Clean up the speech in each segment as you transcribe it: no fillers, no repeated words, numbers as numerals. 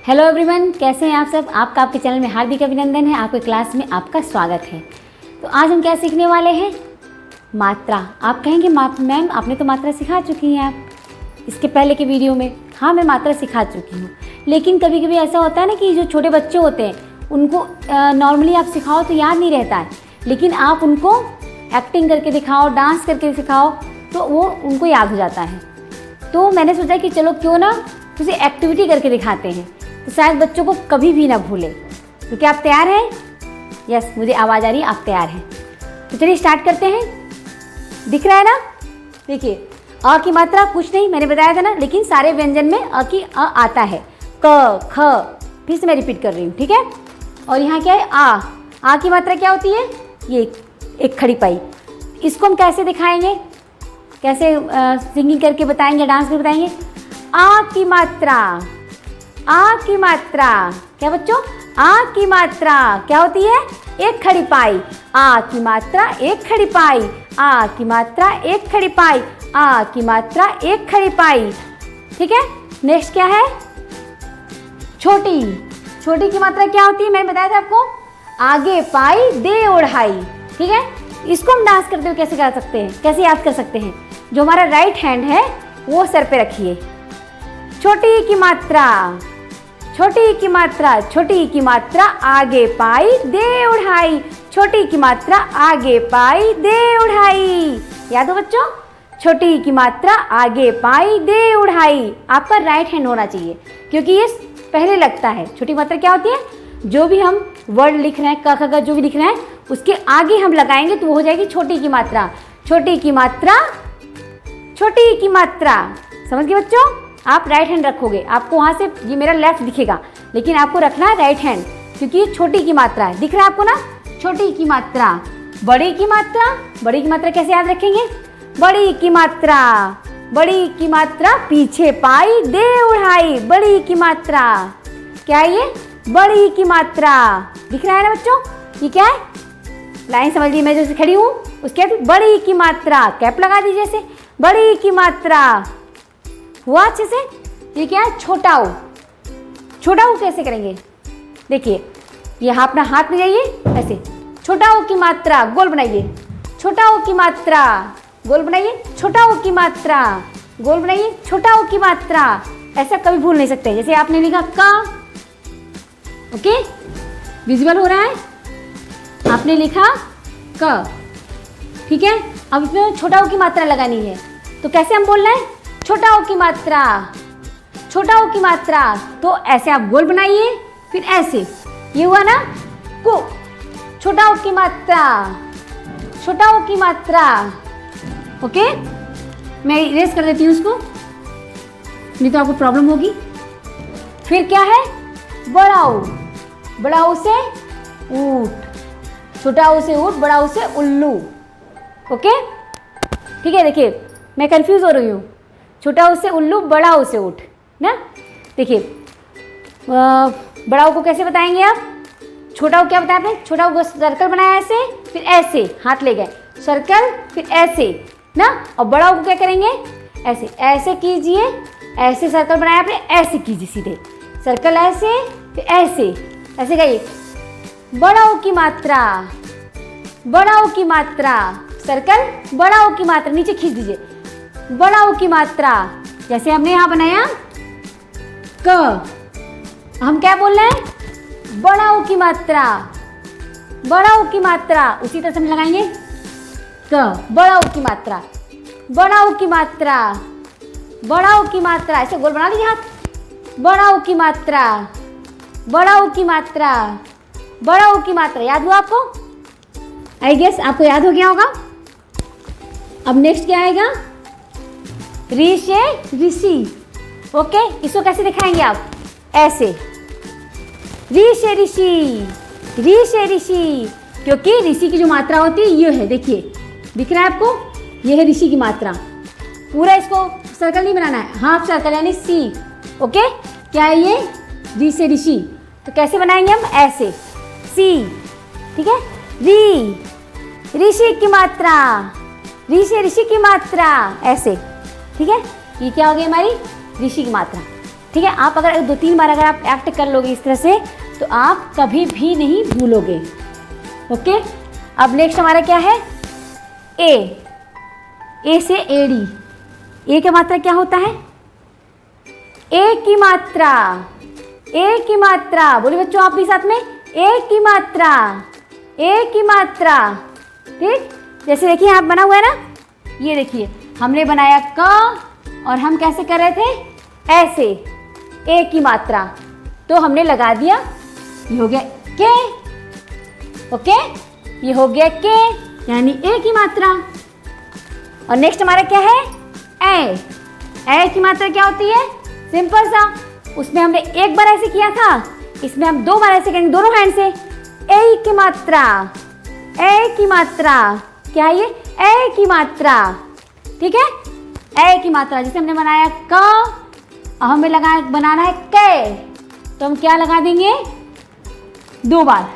Hello everyone, कैसे हैं आप सब। आपका आपके चैनल में हार्दिक अभिनंदन है। आपके क्लास में आपका स्वागत है। तो आज हम क्या सीखने वाले हैं? मात्रा। आप कहेंगे मैम आपने तो मात्रा सिखा चुकी हैं आप इसके पहले के वीडियो में। हाँ, मैं मात्रा सिखा चुकी हूँ, लेकिन कभी कभी ऐसा होता है ना कि जो छोटे बच्चे होते हैं उनको नॉर्मली आप सिखाओ तो याद नहीं रहता है, लेकिन आप उनको एक्टिंग करके दिखाओ, डांस करके सिखाओ तो वो उनको याद हो जाता है। तो मैंने सोचा कि चलो क्यों ना उसे एक्टिविटी करके दिखाते हैं, तो शायद बच्चों को कभी भी ना भूले। तो क्या आप तैयार हैं? यस, मुझे आवाज़ आ रही है, आप तैयार हैं। तो चलिए स्टार्ट करते हैं। दिख रहा है ना? देखिए, अ की मात्रा कुछ नहीं, मैंने बताया था ना, लेकिन सारे व्यंजन में अ की अ आता है। क, ख, फिर से मैं रिपीट कर रही हूँ, ठीक है। और यहाँ क्या है? आ की मात्रा क्या होती है? ये एक खड़ी पाई। इसको हम कैसे दिखाएंगे, कैसे सिंगिंग करके बताएंगे, डांस करके बताएंगे? आ की मात्रा, आ की मात्रा क्या बच्चों? आ की मात्रा क्या होती है? एक खड़ी पाई। आ की मात्रा एक खड़ी पाई, आ की मात्रा एक खड़ी पाई, आ की मात्रा एक खड़ी पाई। ठीक है। नेक्स्ट क्या है? छोटी। छोटी की मात्रा क्या होती है? मैंने बताया था आपको, आगे पाई दे ओढ़ाई। ठीक है। इसको हम डांस करते हुए कैसे कर सकते हैं, कैसे याद कर सकते हैं? जो हमारा राइट हैंड है वो सर पे रखिए। छोटी की मात्रा, छोटी की मात्रा, छोटी की मात्रा आगे पाई दे उठाई, छोटी की मात्रा आगे पाई दे उठाई। याद हो बच्चों? छोटी की मात्रा आगे पाई दे उठाई। आपका राइट हैंड होना चाहिए क्योंकि ये पहले लगता है। छोटी मात्रा क्या होती है? जो भी हम वर्ड लिख रहे हैं, क ख ग जो भी लिख रहे हैं उसके आगे हम लगाएंगे तो वो हो जाएगी छोटी की मात्रा। छोटी की मात्रा, छोटी की मात्रा। समझ गए बच्चों? आप राइट हैंड रखोगे, आपको वहाँ से ये मेरा लेफ्ट दिखेगा, लेकिन आपको रखना है राइट हैंड क्योंकि ये छोटी की मात्रा है। दिख रहा है आपको ना? छोटी की मात्रा। बड़ी की मात्रा, बड़ी की मात्रा कैसे याद रखेंगे? बड़ी की मात्रा, बड़ी की मात्रा पीछे पाई दे उठाई, बड़ी की मात्रा। क्या है ये? बड़ी की मात्रा। दिख रहा है ना बच्चों? ये क्या है? लाइन समझ लीजिए, मैं जैसे खड़ी हूँ उसके बड़ी की मात्रा, कैप लगा दीजिए ऐसे, बड़ी की मात्रा। हुआ अच्छे से? ये क्या है? छोटा ऊ। छोटा ऊ कैसे करेंगे? देखिए, ये अपना हाथ में जाइए ऐसे, छोटा ऊ की मात्रा गोल बनाइए, छोटा ऊ की मात्रा गोल बनाइए, छोटा ऊ की मात्रा गोल बनाइए, छोटा ऊ की मात्रा। ऐसा कभी भूल नहीं सकते। जैसे आपने लिखा का, ओके, विजिबल हो रहा है? आपने लिखा क, ठीक है। अब इसमें छोटा ऊ की मात्रा लगानी है, तो कैसे हम बोल रहे हैं? छोटा ऊ की मात्रा, छोटा ऊ की मात्रा। तो ऐसे आप गोल बनाइए, फिर ऐसे, ये हुआ ना को। छोटा ऊ की मात्रा, छोटा ऊ की मात्रा। ओके, मैं इरेज कर देती हूँ उसको, नहीं तो आपको प्रॉब्लम होगी। फिर क्या है? बड़ा ऊ। बड़ा ऊ से ऊट, छोटा ऊ से ऊट, बड़ा ऊ से उल्लू। ओके, ठीक है। देखिए, मैं कंफ्यूज हो रही हूँ। छोटा ऊ से उल्लू, बड़ा ऊ से ऊट ना। देखिए, बड़ा ऊ को कैसे बताएंगे आप? छोटा ऊ क्या बताया आपने? छोटा ऊ को सर्कल बनाया ऐसे, फिर ऐसे हाथ ले गए, सर्कल, फिर ऐसे ना। और बड़ा ऊ को क्या करेंगे? ऐसे, ऐसे कीजिए, ऐसे सर्कल बनाया आपने, ऐसे कीजिए सीधे, सर्कल ऐसे, फिर ऐसे, ऐसे कहिए। बड़ा ऊ की मात्रा, बड़ा ऊ की मात्रा, सर्कल, बड़ा ऊ की मात्रा, नीचे खींच दीजिए, बड़ा ऊ की मात्रा। जैसे हमने यहाँ बनाया क, हम क्या बोल रहे हैं? बड़ा ऊ की मात्रा, बड़ा ऊ की मात्रा। उसी तरह से हम लगाएंगे क, बड़ा ऊ की मात्रा, बड़ा ऊ की मात्रा, बड़ा ऊ की मात्रा। ऐसे गोल बना लीजिए हाथ, बड़ा ऊ की मात्रा, बड़ा ऊ की मात्रा, बड़ा ऊ की मात्रा। याद हुआ आपको? आई गेस आपको याद हो गया होगा। अब नेक्स्ट क्या आएगा? ऋ से ऋषि। ओके, इसको कैसे दिखाएंगे आप? ऐसे, ऋ से ऋषि, ऋ से ऋषि, क्योंकि ऋषि की जो मात्रा होती है ये है। देखिए, दिख रहा है आपको? ये है ऋषि की मात्रा। पूरा इसको सर्कल नहीं बनाना है, हाफ सर्कल यानी सी। ओके, क्या है ये? ऋ से ऋषि। तो कैसे बनाएंगे हम? ऐसे, सी, ठीक है। ऋ, ऋषि की मात्रा, ऋ से ऋषि की मात्रा, ऐसे, ठीक है। ये क्या हो गई हमारी? ऋषि की मात्रा। ठीक है, आप अगर 2-3 बार अगर आप एक्ट कर लोगे इस तरह से तो आप कभी भी नहीं भूलोगे। ओके, अब नेक्स्ट हमारा क्या है, ए से एड़ी। ए की मात्रा क्या होता है, ए की मात्रा, ए की मात्रा, बोलिए बच्चों आप भी साथ में, ए की मात्रा, ए की मात्रा। ठीक, जैसे देखिए यहाँ बना हुआ है ना, ये देखिए हमने बनाया क और हम कैसे कर रहे थे, ऐसे, ए की मात्रा, तो हमने लगा दिया, ये हो गया के। ओके, ये हो गया के यानी ए की मात्रा। और नेक्स्ट हमारा क्या है, ए की मात्रा क्या होती है, सिंपल सा, उसमें हमने एक बार ऐसे किया था, इसमें हम 2 बार ऐसे करेंगे दोनों हैंड से। ए की मात्रा, ए की मात्रा, क्या है ये, ए की मात्रा। ठीक है, ए की मात्रा, जैसे हमने बनाया क, अब हमें बनाना है के, तो हम क्या लगा देंगे, 2 बार।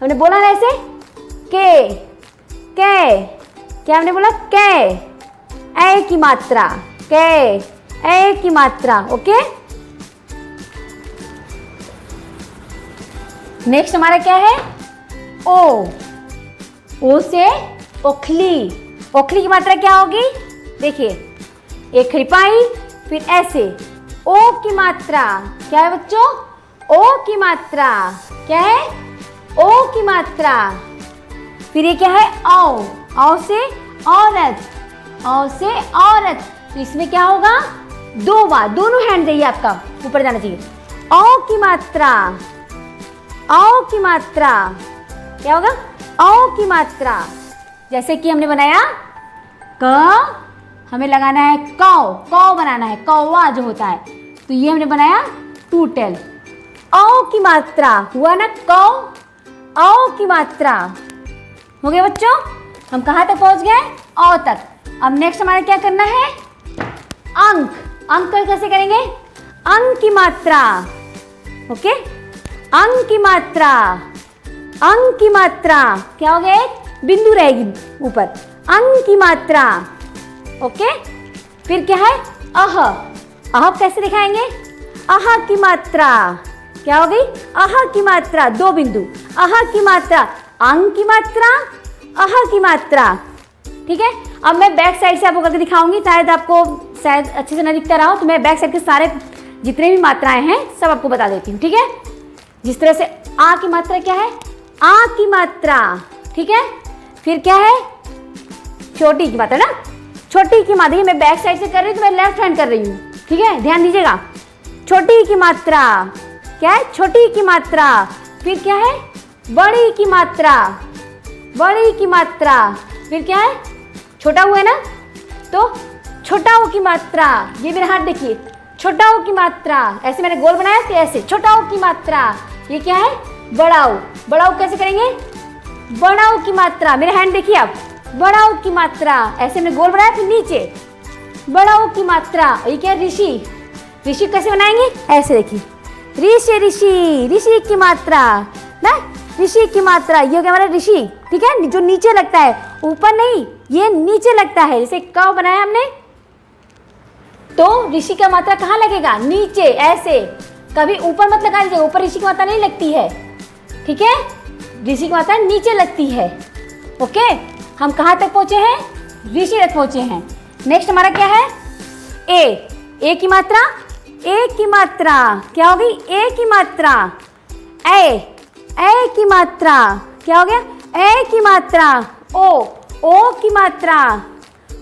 हमने बोला ना ऐसे, के, क्या हमने बोला, के, ए की मात्रा, के, ए की मात्रा। ओके, नेक्स्ट हमारा क्या है, ओ से ओखली। ओखली की मात्रा क्या होगी, देखिए एक खड़ीपाई, फिर ऐसे, ओ की मात्रा, क्या है बच्चों, ओ की मात्रा, क्या है, ओ की मात्रा। फिर ये क्या है, औ से औरत, औ से औरत, तो इसमें क्या होगा, 2 बार, दोनों हैंड जाइए आपका ऊपर जाना चाहिए। औ की मात्रा, औ की मात्रा, क्या होगा, औ की मात्रा। जैसे कि हमने बनाया क, हमें लगाना है कौ बनाना है, कौवा जो होता है, तो ये हमने बनाया टूटल। औ की मात्रा हुआ ना, औ की मात्रा हो गया बच्चों। हम कहाँ तक पहुँच गए, औ तक। अब नेक्स्ट हमारा क्या करना है, अंक कैसे करेंगे, अंक की मात्रा। ओके, अंक की मात्रा, अंक की मात्रा, क्या हो गया, एक बिंदु रहेगी ऊपर, अंक की मात्रा। ओके, फिर क्या है, अह कैसे दिखाएंगे, अह की मात्रा, क्या हो गई, अह की मात्रा, 2 बिंदु, अह की मात्रा, अंक की मात्रा, अह की मात्रा। ठीक है, अब मैं बैक साइड से आपको करके दिखाऊंगी, शायद आपको अच्छे से न दिखता रहा हो, तो मैं बैक साइड के सारे जितने भी मात्राएं हैं सब आपको बता देती हूँ। ठीक है, जिस तरह से आ की मात्रा क्या है, आ की मात्रा। ठीक है, फिर क्या है, छोटी की मात्रा ना, छोटी की मात्रा, मैं बैक साइड से कर रही हूँ तो मैं लेफ्ट हैंड कर रही हूँ। ठीक है, ध्यान दीजिएगा, छोटी की मात्रा, क्या है, छोटी की मात्रा। फिर क्या है, बड़ी की मात्रा, बड़ी की मात्रा। फिर क्या है, छोटा हुआ है ना, तो छोटा ओ की मात्रा, ये मेरा हाथ देखिए, छोटा ओ की मात्रा, ऐसे मैंने गोल बनाया तो ऐसे, छोटा ओ की मात्रा। ये क्या है, बड़ा ओ कैसे करेंगे, बड़ा ओ की मात्रा, मेरे हैंड देखिए आप, बड़ा ओ की मात्रा, ऐसे मैंने गोल बनाया फिर नीचे, बड़ा ओ की मात्रा। ये क्या है, ऋषि कैसे बनाएंगे, ऐसे देखिए, ऋषि की मात्रा ना, ऋषि की मात्रा, ये हो गया हमारा ऋषि। ठीक है, जो नीचे लगता है, ऊपर नहीं, ये नीचे लगता है। जैसे क बनाया हमने, तो ऋषि का मात्रा कहाँ लगेगा, नीचे, ऐसे, कभी ऊपर मत लगा दीजिए, ऊपर ऋषि की मात्रा नहीं लगती है। ठीक है, ऋषि की मात्रा नीचे लगती है। ओके, हम कहाँ तक पहुँचे हैं, ऋषि तक पहुँचे हैं। नेक्स्ट हमारा क्या है, ए की मात्रा, ए की मात्रा क्या होगी, ए की मात्रा, ए की मात्रा, क्या हो गया, ए की मात्रा, ओ की मात्रा,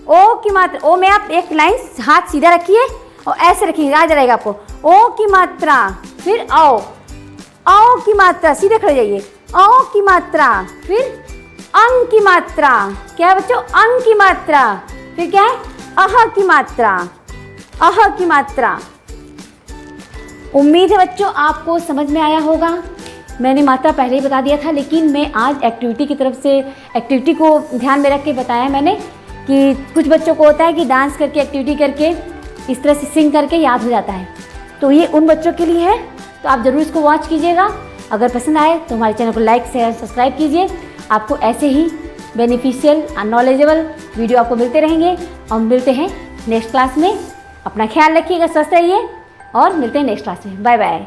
ओ की मात्रा, ओ में आप एक लाइन हाथ सीधा रखिए और ऐसे रखिए, याद रहेगा आपको, ओ की मात्रा। फिर औ की मात्रा, सीधे खड़े जाइए, औ की मात्रा। फिर अंग की मात्रा, क्या है बच्चों, अंग की मात्रा। फिर क्या है, अह की मात्रा, अह की मात्रा। उम्मीद है बच्चों आपको समझ में आया होगा। मैंने मात्रा पहले ही बता दिया था, लेकिन मैं आज एक्टिविटी की तरफ से, एक्टिविटी को ध्यान में रख के बताया मैंने कि कुछ बच्चों को होता है कि डांस करके, एक्टिविटी करके, इस तरह से सिंग करके याद हो जाता है, तो ये उन बच्चों के लिए है। तो आप ज़रूर इसको वॉच कीजिएगा। अगर पसंद आए तो हमारे चैनल को लाइक, शेयर, सब्सक्राइब कीजिए। आपको ऐसे ही बेनिफिशियल और नॉलेजेबल वीडियो आपको मिलते रहेंगे। और मिलते हैं नेक्स्ट क्लास में। अपना ख्याल रखिएगा, स्वस्थ रहिए। और मिलते हैं नेक्स्ट क्लास में। Bye bye.